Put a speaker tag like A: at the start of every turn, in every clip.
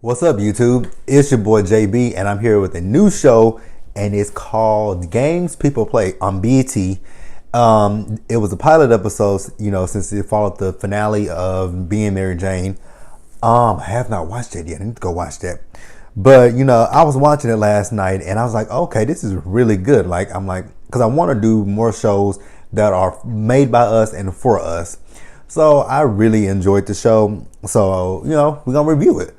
A: What's up, YouTube? It's your boy JB, and I'm here with a new show, and it's called Games People Play on BET. It was a pilot episode, since it followed the finale of Being Mary Jane. I have not watched it yet. I need to go watch that. But I was watching it last night, and I was like, okay, this is really good. Because I want to do more shows that are made by us and for us. So I really enjoyed the show. So we're gonna review it.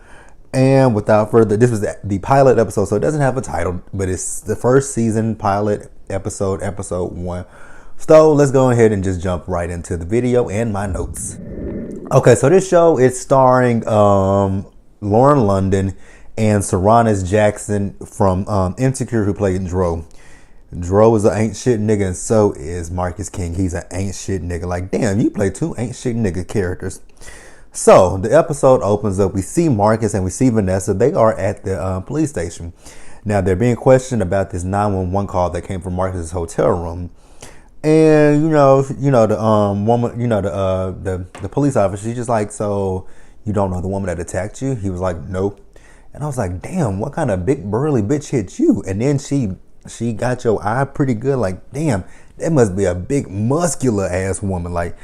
A: And without further, this was the pilot episode, so it doesn't have a title, but it's the first season pilot episode, episode 1. So let's go ahead and just jump right into the video and my notes. Okay, so this show is starring Lauren London and Saranis Jackson from Insecure, who played Dro. Dro is an ain't shit nigga, and so is Marcus King. He's an ain't shit nigga. Like, damn, you play two ain't shit nigga characters. So the episode opens up. We see Marcus and we see Vanessa. They are at the police station. Now they're being questioned about this 911 call that came from Marcus's hotel room. And the woman, the police officer, she's just like, so you don't know the woman that attacked you? He was like, nope. And I was like, damn, what kind of big burly bitch hit you? And then she got your eye pretty good. Like, damn, that must be a big muscular ass woman. Like,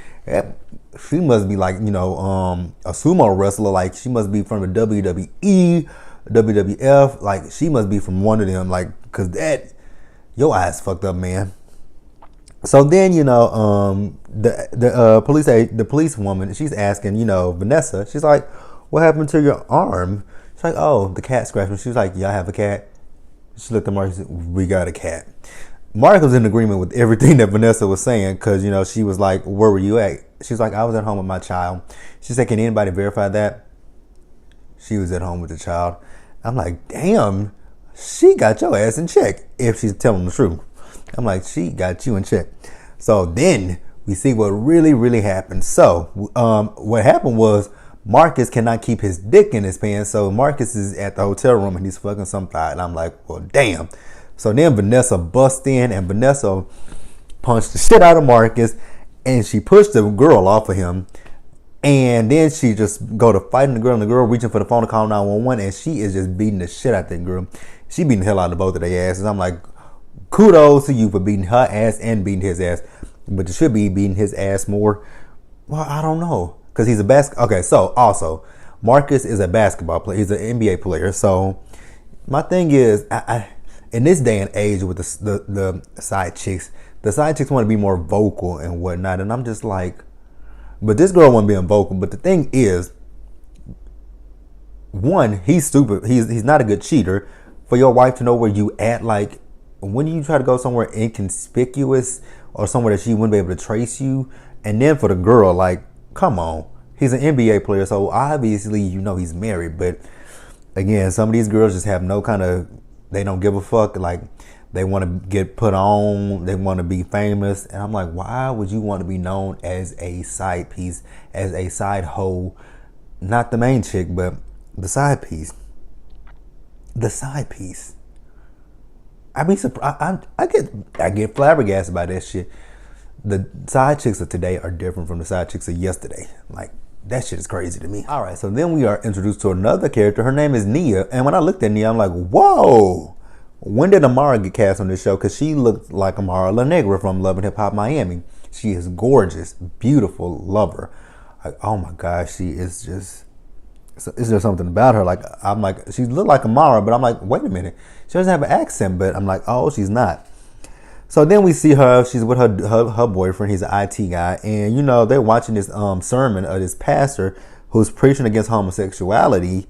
A: she must be like, a sumo wrestler. Like, she must be from the WWE, WWF. Like, she must be from one of them. Like, cause your eyes fucked up, man. So then, the police woman, she's asking, Vanessa, she's like, what happened to your arm? She's like, oh, the cat scratched me. She was like, y'all have a cat? She looked at Mark and said, we got a cat. Mark was in agreement with everything that Vanessa was saying, because, she was like, where were you at? She's like, I was at home with my child. She said, can anybody verify that? She was at home with the child. I'm like, damn, she got your ass in check if she's telling the truth. I'm like, she got you in check. So then we see what really, really happened. So what happened was Marcus cannot keep his dick in his pants. So Marcus is at the hotel room and he's fucking some thigh. And I'm like, well, damn. So then Vanessa busts in and Vanessa punched the shit out of Marcus and she pushed the girl off of him. And then she just go to fighting the girl and the girl reaching for the phone to call 911 and she is just beating the shit out of that girl. She beating the hell out of both of their asses. I'm like, kudos to you for beating her ass and beating his ass. But you should be beating his ass more. Well, I don't know. Because he's a okay, so also, Marcus is a basketball player. He's an NBA player. So my thing is, I in this day and age with the side chicks want to be more vocal and whatnot. And I'm just like, but this girl wasn't being vocal. But the thing is, one, he's stupid. He's not a good cheater. For your wife to know where you at, like, when you try to go somewhere inconspicuous or somewhere that she wouldn't be able to trace you. And then for the girl, like, come on. He's an NBA player, so obviously he's married. But again, some of these girls just have no kind of, they don't give a fuck. Like, they want to get put on, they want to be famous. And I'm like, why would you want to be known as a side piece, as a side hoe? Not the main chick, but the side piece. The side piece. I mean, I get flabbergasted by that shit. The side chicks of today are different from the side chicks of yesterday. Like, that shit is crazy to me. All right, so then we are introduced to another character. Her name is Nia. And when I looked at Nia, I'm like, whoa. When did Amara get cast on this show? Because she looked like Amara La Negra from Love and Hip Hop Miami. She is gorgeous, beautiful, love her. Like, oh my gosh, she is just, is there something about her? Like, I'm like, she looked like Amara, but I'm like, wait a minute. She doesn't have an accent, but I'm like, oh, she's not. So then we see her, she's with her boyfriend, he's an IT guy, and they're watching this sermon of this pastor who's preaching against homosexuality.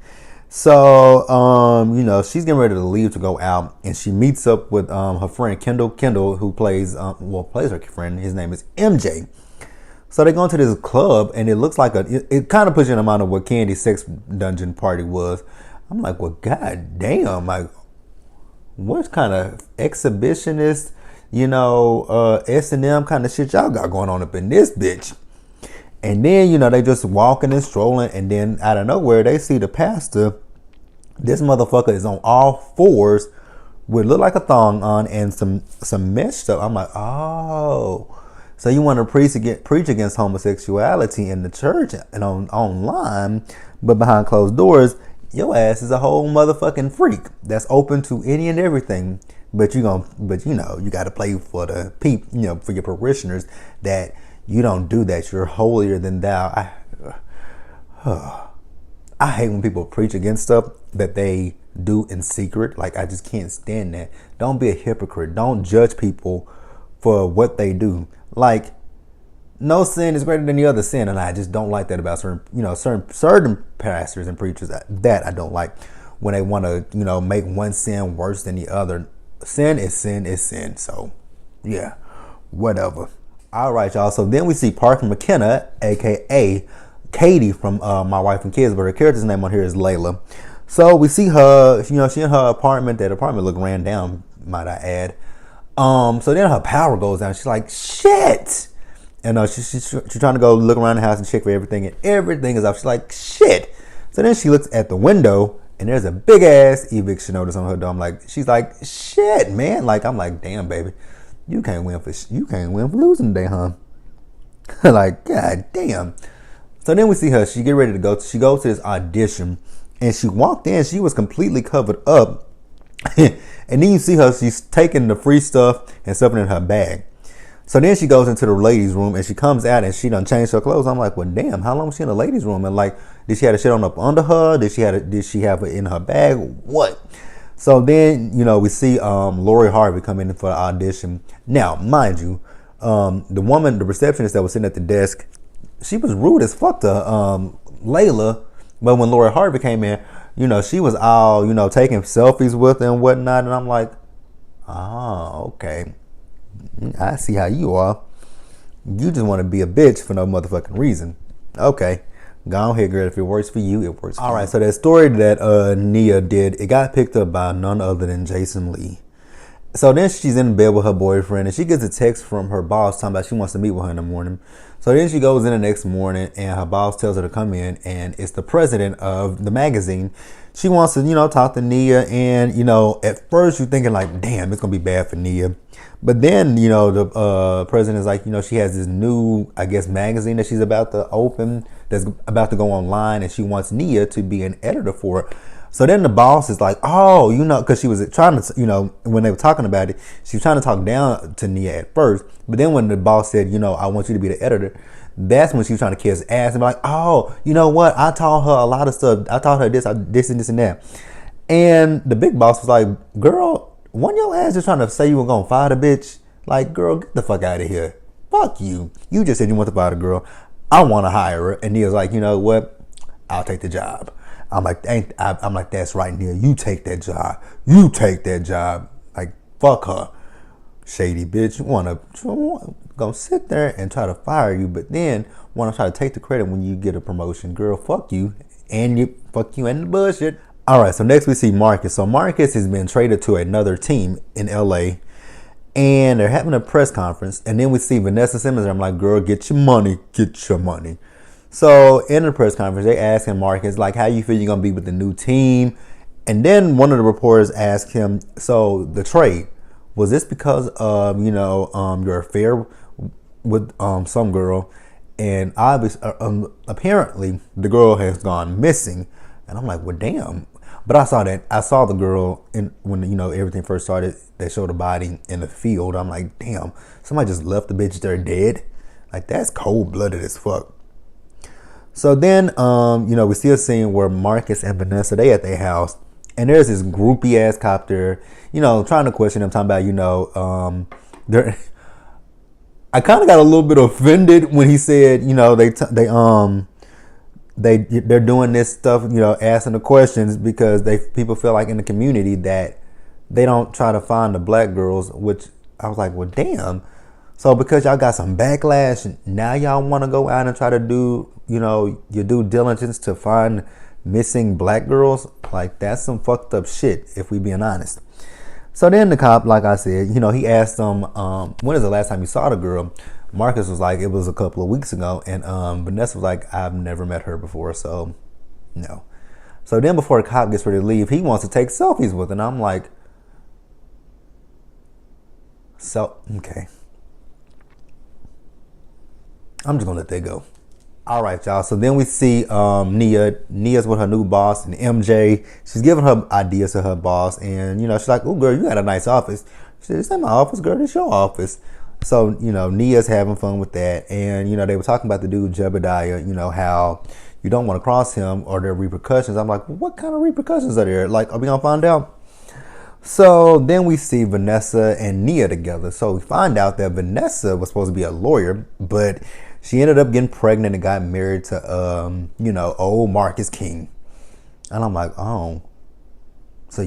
A: So, she's getting ready to leave to go out, and she meets up with her friend Kendall, who plays her friend. His name is MJ. So they go into this club, and it looks like it kind of puts you in the mind of what Candy's sex dungeon party was. I'm like, well, god damn, like, what kind of exhibitionist, S&M kind of shit y'all got going on up in this bitch? And then, they just walking and strolling, and then out of nowhere, they see the pastor. This motherfucker is on all fours with look like a thong on and some mesh stuff. I'm like, oh, so you want to preach against homosexuality in the church and online, but behind closed doors, your ass is a whole motherfucking freak that's open to any and everything. But you got to play for the people, for your parishioners, that you don't do that. You're holier than thou. I hate when people preach against stuff that they do in secret. Like, I just can't stand that. Don't be a hypocrite. Don't judge people for what they do. Like, no sin is greater than the other sin, and I just don't like that about certain pastors and preachers. That I don't like, when they want to make one sin worse than the other. Sin is sin is sin. So yeah, whatever. All right, y'all. So then we see Parker McKenna, aka Katie from My Wife and Kids, but her character's name on here is Layla. So we see her, she in her apartment. That apartment look ran down, might I add. So then her power goes down. She's like, shit. And she's trying to go look around the house and check for everything, and everything is off. She's like, shit. So then she looks at the window, and there's a big ass eviction notice on her door. She's like, shit, man. Like, I'm like, damn, baby, you can't win for losing today, huh? Like, god damn. So then we see her. She get ready to go. She goes to this audition, and she walked in. She was completely covered up, and then you see her. She's taking the free stuff and stuffing it in her bag. So then she goes into the ladies' room, and she comes out and she done changed her clothes. I'm like, well, damn, how long was she in the ladies' room? And like, did she have the shit on up under her? Did she have it in her bag? What? So then, we see Lori Harvey come in for the audition. Now, mind you, the receptionist that was sitting at the desk, she was rude as fuck to Layla. But when Lori Harvey came in, she was all, taking selfies with her and whatnot. And I'm like, oh, okay. I see how you are. You just want to be a bitch for no motherfucking reason. Okay. Go ahead, girl. If it works for you, it works for you. All right. So that story that Nia did, it got picked up by none other than Jason Lee. So then she's in bed with her boyfriend, and she gets a text from her boss talking about she wants to meet with her in the morning. So then she goes in the next morning, and her boss tells her to come in, and it's the president of the magazine. She wants to, talk to Nia, and, at first you're thinking like, damn, it's going to be bad for Nia. But then, the president is like, she has this new, I guess, magazine that she's about to open, that's about to go online, and she wants Nia to be an editor for it. So then the boss is like, oh, because she was trying to, when they were talking about it, she was trying to talk down to Nia at first. But then when the boss said, I want you to be the editor, that's when she was trying to kiss ass and be like, oh, you know what? I taught her a lot of stuff. I taught her this and this and that. And the big boss was like, girl, wasn't your ass just trying to say you were going to fire the bitch? Like, girl, get the fuck out of here. Fuck you. You just said you want to fire the girl. I want to hire her. And Nia's like, you know what? I'll take the job. I'm like, that's right, Nia. You take that job. You take that job. Like, fuck her. Shady bitch. You want to go sit there and try to fire you, but then want to try to take the credit when you get a promotion. Girl, fuck you. And the bullshit. All right, so next we see Marcus. So Marcus has been traded to another team in LA, and they're having a press conference. And then we see Vanessa Simmons. And I'm like, girl, get your money. Get your money. So in the press conference, they asking Marcus, like, how you feel you're going to be with the new team? And then one of the reporters asked him, so the trade, was this because of, your affair with some girl? And obviously, apparently, the girl has gone missing. And I'm like, well, damn. But I saw the girl when, everything first started, they showed the body in the field. I'm like, damn, somebody just left the bitch there dead. Like, that's cold-blooded as fuck. So then, we see a scene where Marcus and Vanessa, they at their house, and there's this groupie ass cop there, trying to question them, talking about, they're. I kind of got a little bit offended when he said, they're doing this stuff, asking the questions because people feel like in the community that they don't try to find the black girls, which I was like, well, damn. So because y'all got some backlash, now y'all want to go out and try to do, your due diligence to find missing black girls? Like, that's some fucked up shit, if we being honest. So then the cop, like I said, he asked them, when is the last time you saw the girl? Marcus was like, it was a couple of weeks ago. And Vanessa was like, I've never met her before, so no. So then before the cop gets ready to leave, he wants to take selfies with her. And I'm like, okay. I'm just going to let that go. All right, y'all. So then we see Nia. Nia's with her new boss and MJ. She's giving her ideas to her boss, and she's like, "Oh, girl, you got a nice office." She said, "This ain't my office, girl. This your office." So Nia's having fun with that, and they were talking about the dude Jebediah. How you don't want to cross him or there are repercussions. I'm like, what kind of repercussions are there? Like, are we gonna find out? So then we see Vanessa and Nia together. So we find out that Vanessa was supposed to be a lawyer, but she ended up getting pregnant and got married to, old Marcus King. And I'm like, oh, so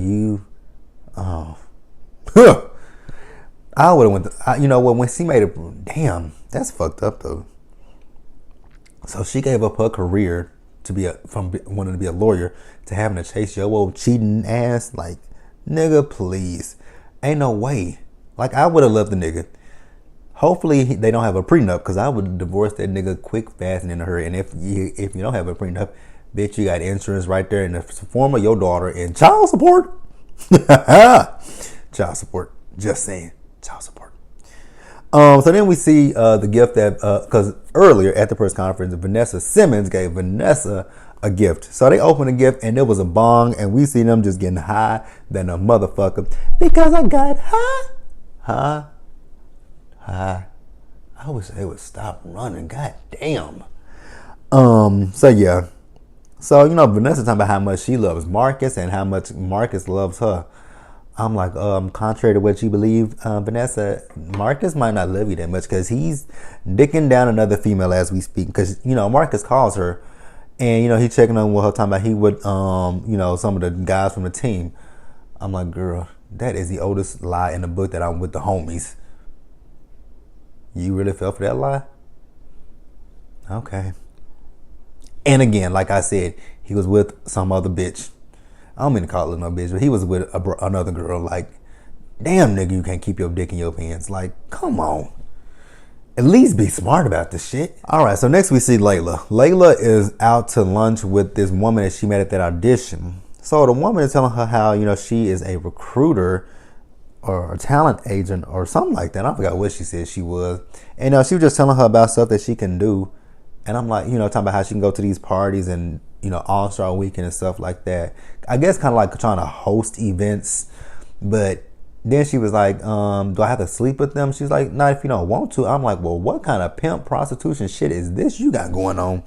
A: I would have went, when she made it, damn, that's fucked up though. So she gave up her career from wanting to be a lawyer to having to chase your old cheating ass. Like, nigga, please. Ain't no way. Like, I would have loved the nigga. Hopefully they don't have a prenup, because I would divorce that nigga quick, fast, and in a hurry. And if you don't have a prenup, bitch, you got insurance right there in the form of your daughter and child support. Child support. Just saying. Child support. So then we see the gift that, because earlier at the press conference, Vanessa Simmons gave Vanessa a gift. So they opened a gift and it was a bong, and we see them just getting high than a motherfucker because I got high. I wish they would stop running. God damn. So yeah. So Vanessa talking about how much she loves Marcus and how much Marcus loves her. I'm like, contrary to what you believe, Vanessa, Marcus might not love you that much because he's dicking down another female as we speak. Because Marcus calls her, and he checking on with her, talking about he would, some of the guys from the team. I'm like, girl, that is the oldest lie in the book that I'm with the homies. You really fell for that lie? Okay. And again, like I said, he was with some other bitch. I don't mean to call it no bitch, but he was with another girl. Like, damn, nigga, you can't keep your dick in your pants. Like, come on. At least be smart about this shit. All right, so next we see Layla. Layla is out to lunch with this woman that she met at that audition. So the woman is telling her how, she is a recruiter or a talent agent or something like that. I forgot what she said she was. And she was just telling her about stuff that she can do. And I'm like, talking about how she can go to these parties and, All-Star Weekend and stuff like that. I guess kind of like trying to host events. But then she was like, do I have to sleep with them? She's like, not if you don't want to. I'm like, well, what kind of pimp prostitution shit is this you got going on?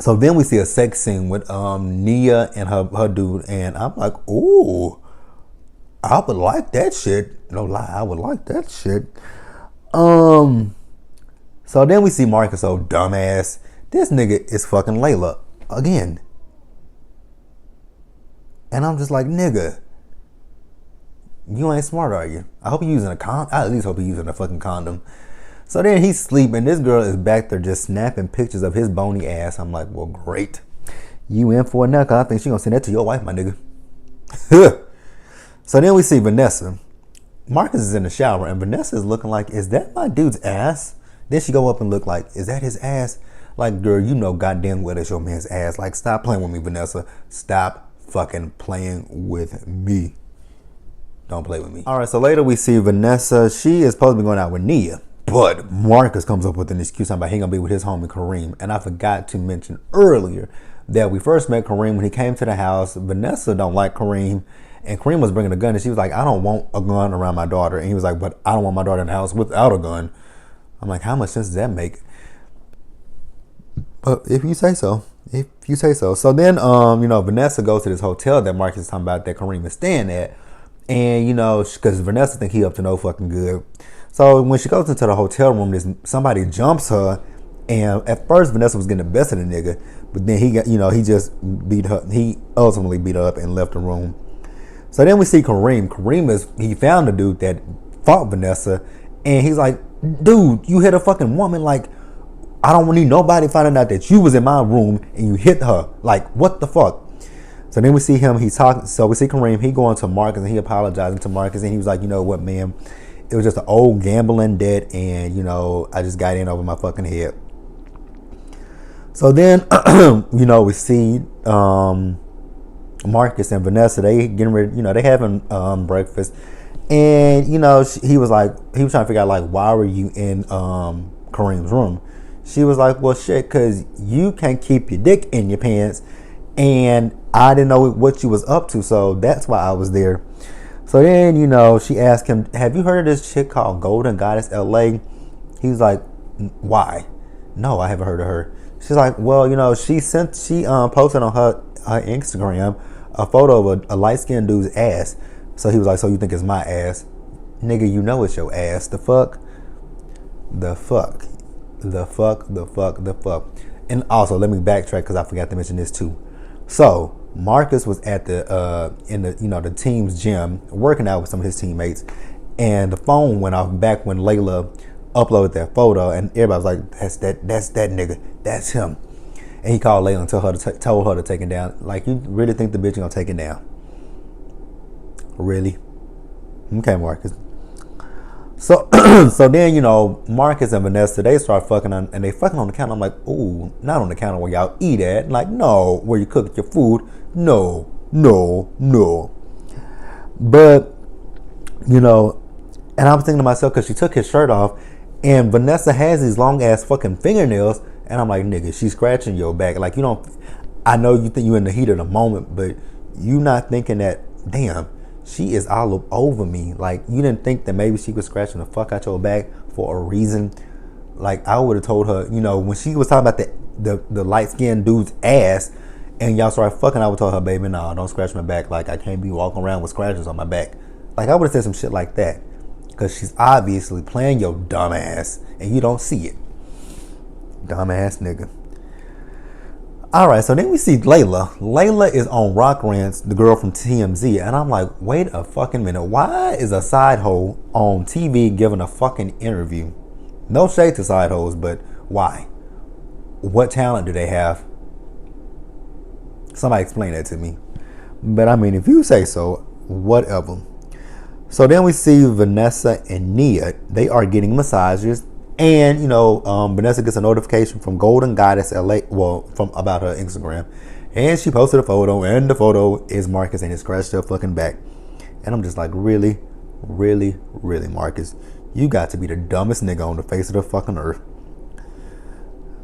A: So then we see a sex scene with Nia and her dude. And I'm like, ooh, I would like that shit. No lie, I would like that shit. So then we see Marcus, oh dumbass. This nigga is fucking Layla again. And I'm just like, nigga, you ain't smart, are you? I hope you're using a condom. I at least hope you're using a fucking condom. So then he's sleeping. This girl is back there just snapping pictures of his bony ass. I'm like, well, great. You in for it now, because I think she gonna send that to your wife, my nigga. So then we see Vanessa. Marcus is in the shower, and Vanessa is looking like, is that my dude's ass? Then she go up and look like, is that his ass? Like, girl, goddamn well that's your man's ass. Like, stop playing with me, Vanessa. Stop fucking playing with me. Don't play with me. All right, so later we see Vanessa. She is supposed to be going out with Nia. But Marcus comes up with an excuse about he gonna be with his homie Kareem. And I forgot to mention earlier that we first met Kareem when he came to the house. Vanessa don't like Kareem. And Kareem was bringing a gun. And she was like, I don't want a gun around my daughter. And he was like, but I don't want my daughter in the house without a gun. I'm like, how much sense does that make? But if you say so. So then, Vanessa goes to this hotel that Marcus is talking about that Kareem is staying at. And, because Vanessa think he up to no fucking good. So when she goes into the hotel room, somebody jumps her. And at first, Vanessa was getting the best of the nigga. But then he got, he just beat her. He ultimately beat her up and left the room. So then we see Kareem. He found the dude that fought Vanessa. And he's like, dude, you hit a fucking woman. Like, I don't need nobody finding out that you was in my room and you hit her. Like, what the fuck? So then we see him, he's talking. So we see Kareem, he going to Marcus and he apologizing to Marcus. And he was like, you know what, man? It was just an old gambling debt. And, I just got in over my fucking head. So then, we see Marcus and Vanessa, they getting ready, they having breakfast. And, he was trying to figure out, like, why were you in Kareem's room. She was like, well, shit, because you can't keep your dick in your pants. And I didn't know what you was up to, so that's why I was there. So then, she asked him, have you heard of this chick called Golden Goddess LA? He was like, why? No, I haven't heard of her. She's like, well, she posted on her Instagram a photo of a light-skinned dude's ass. So he was like, so you think it's my ass? Nigga, it's your ass. The fuck? And also, let me backtrack because I forgot to mention this too. So Marcus was at the team's gym working out with some of his teammates, and the phone went off back when Layla uploaded that photo, and everybody was like, that's that nigga, that's him. And he called Layla and told her to take it down. Like, you really think the bitch gonna take it down? Really? Okay, Marcus. So then, Marcus and Vanessa, they start fucking and they fucking on the counter. I'm like, ooh, not on the counter where y'all eat at. Like, no, where you cook your food. No. But, and I was thinking to myself, because she took his shirt off, and Vanessa has these long ass fucking fingernails, and I'm like, nigga, she's scratching your back. Like, I know you think you in the heat of the moment, but you not thinking that, damn, she is all over me. Like, you didn't think that maybe she was scratching the fuck out your back for a reason. Like, I would have told her, when she was talking about the light-skinned dude's ass, and y'all started fucking, I would tell her, baby, no, don't scratch my back. Like, I can't be walking around with scratches on my back. Like, I would have said some shit like that. Because she's obviously playing your dumb ass, and you don't see it. Dumbass nigga. Alright, so then we see Layla. Layla is on Rock Rants, the girl from TMZ, and I'm like, wait a fucking minute. Why is a side hoe on TV giving a fucking interview? No shade to side hoes, but why? What talent do they have? Somebody explain that to me. But I mean, if you say so, whatever. So then we see Vanessa and Nia. They are getting massages. And, Vanessa gets a notification from Golden Goddess LA, from about her Instagram. And she posted a photo, and the photo is Marcus and his scratched up fucking back. And I'm just like, really, Marcus? You got to be the dumbest nigga on the face of the fucking earth.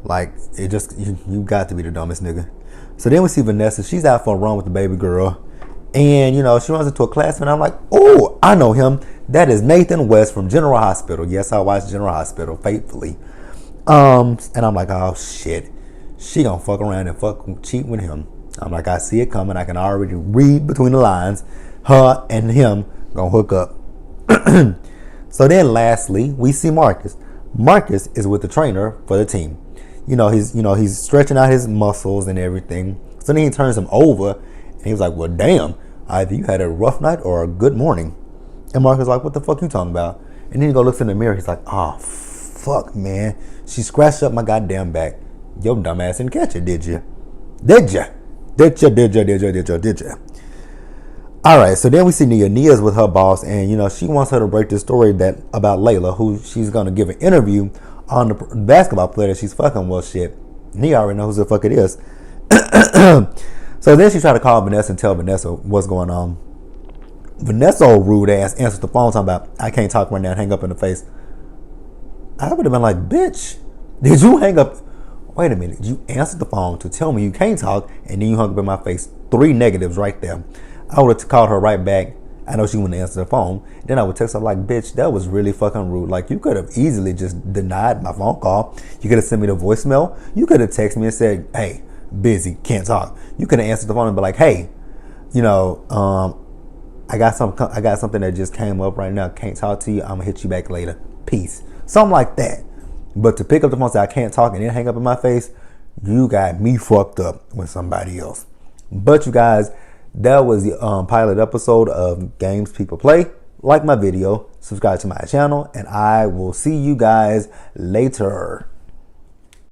A: Like, you got to be the dumbest nigga. So then we see Vanessa. She's out for a run with the baby girl. And, she runs into a classmate, and I'm like, oh, I know him. That is Nathan West from General Hospital. Yes, I watched General Hospital faithfully. And I'm like, oh, shit. She gonna fuck around and cheat with him. I'm like, I see it coming. I can already read between the lines. Her and him gonna hook up. So then, lastly, we see Marcus. Marcus is with the trainer for the team. He's stretching out his muscles and everything. So then he turns him over, and he was like, well, damn. Either you had a rough night or a good morning. And Marcus is like, what the fuck you talking about? And then he looks in the mirror. He's like, oh, fuck, man. She scratched up my goddamn back. Your dumb ass didn't catch it, did you? Did you? All right, so then we see Nia. Nia's with her boss, and, she wants her to break this story about Layla, who she's going to give an interview on the basketball player that she's fucking. Well, shit. Nia already knows who the fuck it is. So then she tried to call Vanessa and tell Vanessa what's going on. Vanessa, old rude ass, answers the phone talking about, I can't talk right now, hang up in the face. I would have been like, bitch, did you hang up? Wait a minute, you answered the phone to tell me you can't talk, and then you hung up in my face. 3 negatives right there. I would have called her right back. I know she wouldn't answer the phone. Then I would text her like, bitch, that was really fucking rude. Like, you could have easily just denied my phone call. You could have sent me the voicemail. You could have texted me and said, hey, busy, can't talk. You could have answered the phone and be like, hey, I got something that just came up right now. Can't talk to you. I'm gonna hit you back later. Peace. Something like that. But to pick up the phone and say I can't talk and then hang up in my face, you got me fucked up with somebody else. But you guys, that was the pilot episode of Games People Play. Like my video, subscribe to my channel, and I will see you guys later.